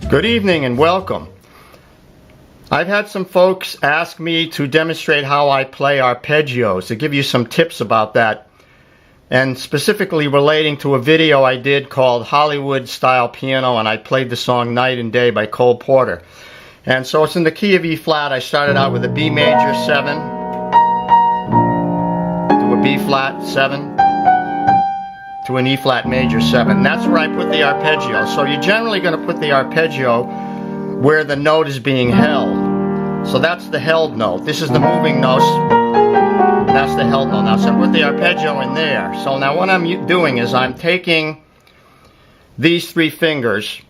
Good evening and welcome. I've had some folks ask me to demonstrate how I play arpeggios, to give you some tips about that, and specifically relating to a video I did called Hollywood Style Piano, and I played the song Night and Day by Cole Porter. And so it's in the key of E flat. I started out with a B major 7 to a B flat 7 to an E flat major 7. And that's where I put the arpeggio. So you're generally going to put the arpeggio where the note is being held. So that's the held note. This is the moving note. That's the held note. Now, so I put the arpeggio in there. So now what I'm doing is I'm taking these three fingers.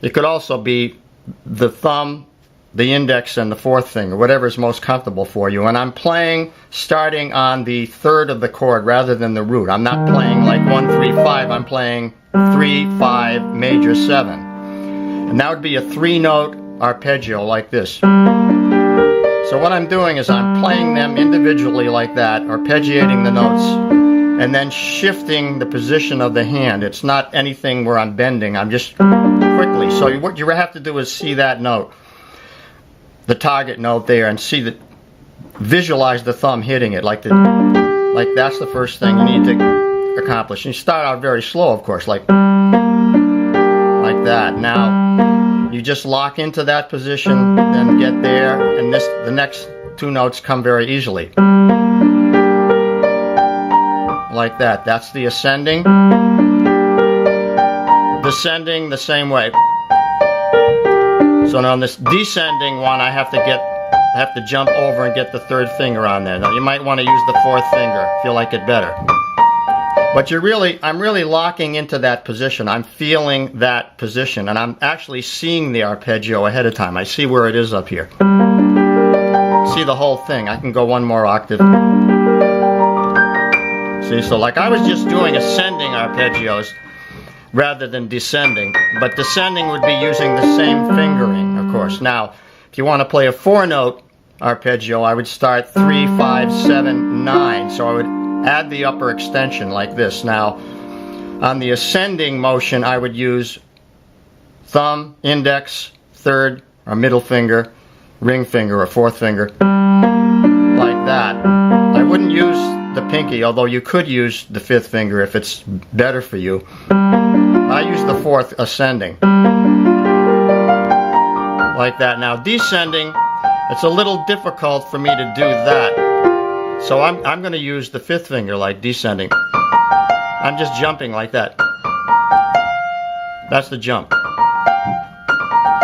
It could also be the thumb, the index, and the fourth finger, whatever is most comfortable for you. And I'm playing starting on the third of the chord rather than the root. I'm not playing like 1, 3, 5. I'm playing 3, 5, major 7. And that would be a 3-note arpeggio like this. So what I'm doing is I'm playing them individually like that, arpeggiating the notes, and then shifting the position of the hand. It's not anything where I'm bending. I'm just quickly. So what you have to do is see that note, the target note there, and see that, visualize the thumb hitting it like that's the first thing you need to accomplish. And you start out very slow, of course, like that. Now you just lock into that position, then get there, and the next two notes come very easily. Like that. That's the ascending. Descending the same way. So now on this descending one, I have to jump over and get the third finger on there. Now you might want to use the fourth finger if you like it better. But I'm really locking into that position. I'm feeling that position, and I'm actually seeing the arpeggio ahead of time. I see where it is up here. See the whole thing. I can go one more octave. See, so like I was just doing ascending arpeggios rather than descending, but descending would be using the same fingering, of course. Now, if you want to play a 4-note arpeggio, I would start 3, 5, 7, 9. So I would add the upper extension like this. Now, on the ascending motion, I would use thumb, index, third or middle finger, ring finger or fourth finger, like that. I wouldn't use the pinky, although you could use the fifth finger if it's better for you. I use the fourth ascending, like that. Now, descending, it's a little difficult for me to do that. So I'm going to use the fifth finger like descending. I'm just jumping like that. That's the jump.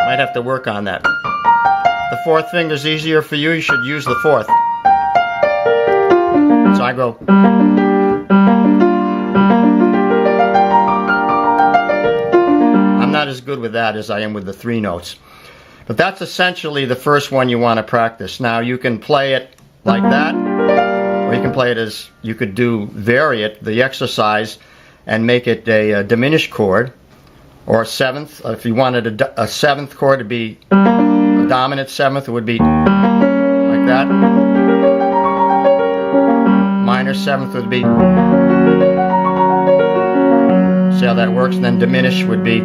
Might have to work on that. The fourth finger's easier for you. You should use the fourth. So I go. I'm not as good with that as I am with the 3 notes. But that's essentially the first one you want to practice. Now you can play it like that, or you can play it as, you could vary it, the exercise, and make it a diminished chord, or a 7th. If you wanted a 7th chord to be a dominant 7th, it would be like that. Minor 7th would be, see how that works? And then diminished would be,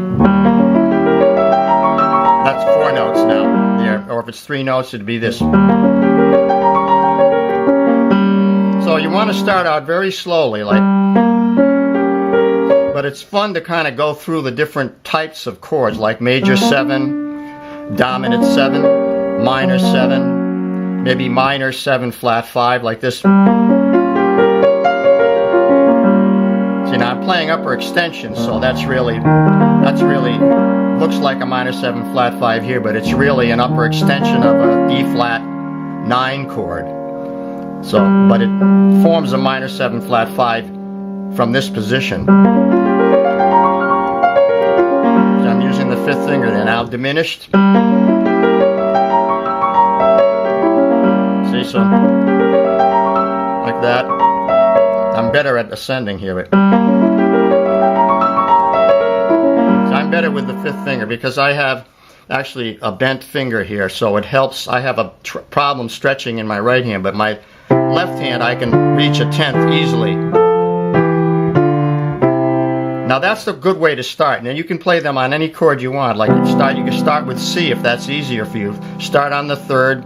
that's 4 notes now. Yeah, or if it's 3 notes, it'd be this. So you want to start out very slowly, but it's fun to kind of go through the different types of chords, like major 7, dominant 7, minor 7, maybe minor 7 flat 5, like this. See, now I'm playing upper extension, so that's really looks like a minor 7 flat 5 here, but it's really an upper extension of a E flat 9 chord. So, but it forms a minor 7 flat 5 from this position. So I'm using the fifth finger there. Now diminished. See, so like that. I'm better at ascending here. So I'm better with the fifth finger because I have actually a bent finger here, so it helps. I have a problem stretching in my right hand, but my left hand I can reach a 10th easily. Now that's a good way to start. Now you can play them on any chord you want. Like you can start with C if that's easier for you. Start on the third.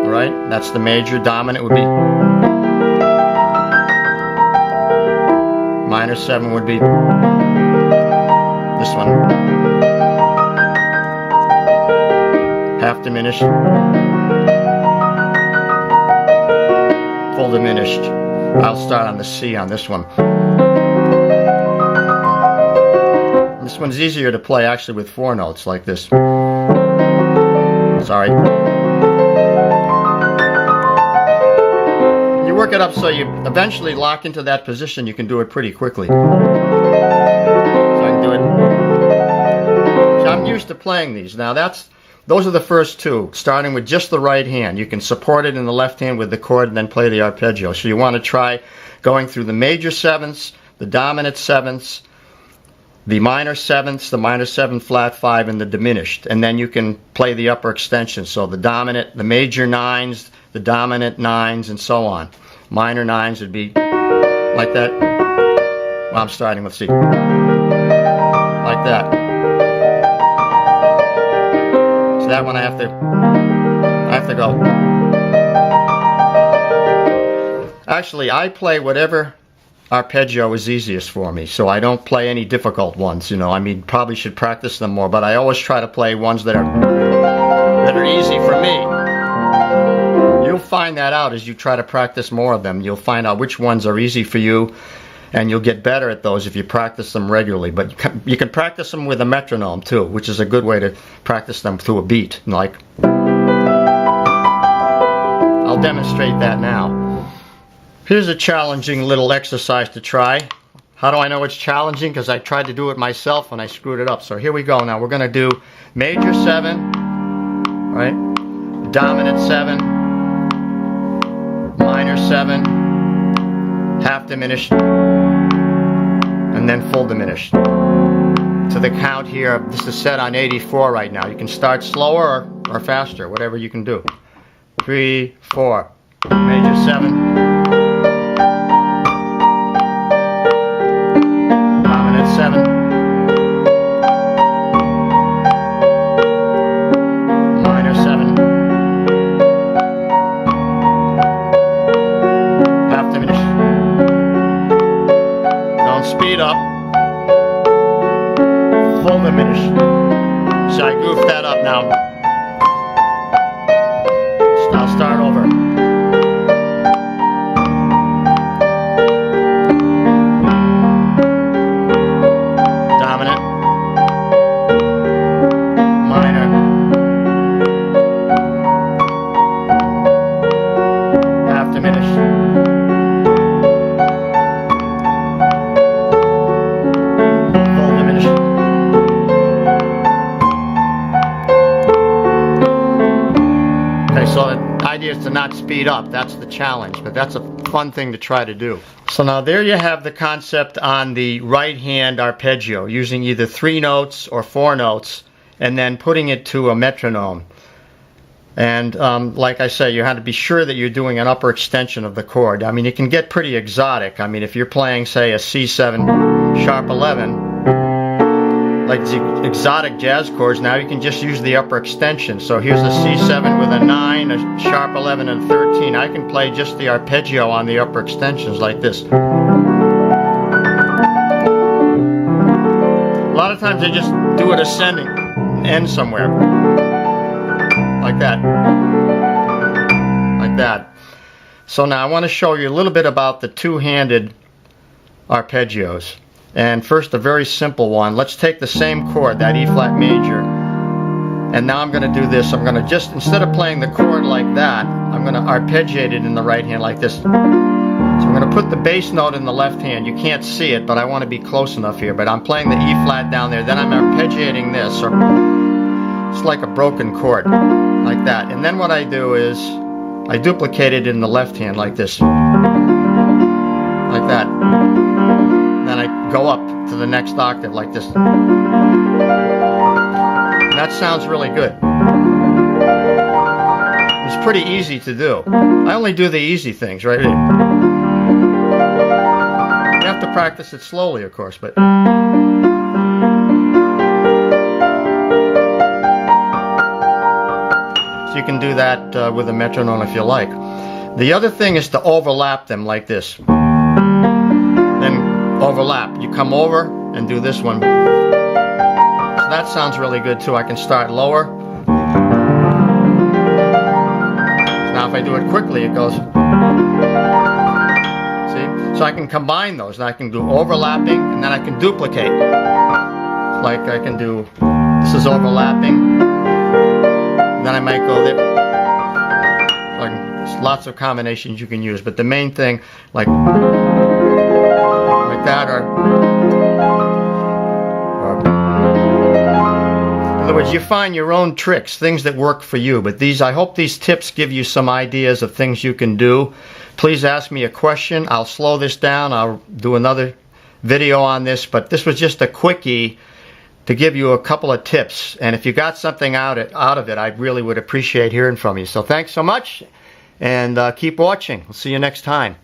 Right? That's the major. Dominant would be. Minor 7 would be this one. Half diminished. Full diminished. I'll start on the C on this one. This one's easier to play actually with 4 notes like this. Sorry. You work it up so you eventually lock into that position. You can do it pretty quickly. So I can do it. So I'm used to playing these. Now those are the first two, starting with just the right hand. You can support it in the left hand with the chord and then play the arpeggio. So you want to try going through the major sevenths, the dominant sevenths, the minor sevenths, the minor 7 flat 5, and the diminished. And then you can play the upper extension. So the dominant, the major 9s, the dominant 9s, and so on. Minor 9s would be like that. Well, I'm starting with C. Like that. So that one I have to go. Actually, I play whatever arpeggio is easiest for me, so I don't play any difficult ones. You know, I mean, probably should practice them more, but I always try to play ones that are easy for me. You'll find that out as you try to practice more of them. You'll find out which ones are easy for you, and you'll get better at those if you practice them regularly. But you can practice them with a metronome too, which is a good way to practice them through a beat. Like, I'll demonstrate that now. Here's a challenging little exercise to try. How do I know it's challenging? Because I tried to do it myself and I screwed it up. So here we go. Now we're going to do major 7, right? Dominant 7, minor 7, half diminished, and then full diminished. To the count here, this is set on 84 right now. You can start slower or faster, whatever you can do. 3, 4, major 7. Dominant 7, minor 7, half diminished. Don't speed up. Full diminished. So I goofed that up now. I'll start over. So the idea is to not speed up. That's the challenge, but that's a fun thing to try to do. So now there you have the concept on the right hand arpeggio, using either 3 notes or 4 notes and then putting it to a metronome. And like I say, you have to be sure that you're doing an upper extension of the chord. I mean, it can get pretty exotic. I mean, if you're playing, say, a C7 sharp 11, like the exotic jazz chords, now you can just use the upper extension. So here's a C7 with a 9, a sharp 11, and 13. I can play just the arpeggio on the upper extensions like this. A lot of times they just do it ascending, end somewhere. Like that. Like that. So now I want to show you a little bit about the two-handed arpeggios. And first, a very simple one. Let's take the same chord, that E flat major, and now I'm going to do this. I'm going to just, instead of playing the chord like that, I'm going to arpeggiate it in the right hand like this. So I'm going to put the bass note in the left hand. You can't see it, but I want to be close enough here. But I'm playing the E flat down there. Then I'm arpeggiating this, or it's like a broken chord, like that. And then what I do is I duplicate it in the left hand like this, like that. Then I go up to the next octave like this. And that sounds really good. It's pretty easy to do. I only do the easy things right here. have to practice it slowly, of course, but so you can do that with a metronome if you like. The other thing is to overlap them like this. Then overlap. You come over and do this one. So that sounds really good too. I can start lower. Now if I do it quickly, it goes. See? So I can combine those, and I can do overlapping, and then I can duplicate. Like I can do, this is overlapping. Then I might go there. Like, there's lots of combinations you can use, but the main thing, like that, or in other words, you find your own tricks, things that work for you. But these, I hope these tips give you some ideas of things you can do. Please ask me a question. I'll slow this down. I'll do another video on this, but this was just a quickie to give you a couple of tips, and if you got something out of it, I really would appreciate hearing from you. So thanks so much, and keep watching. We'll see you next time.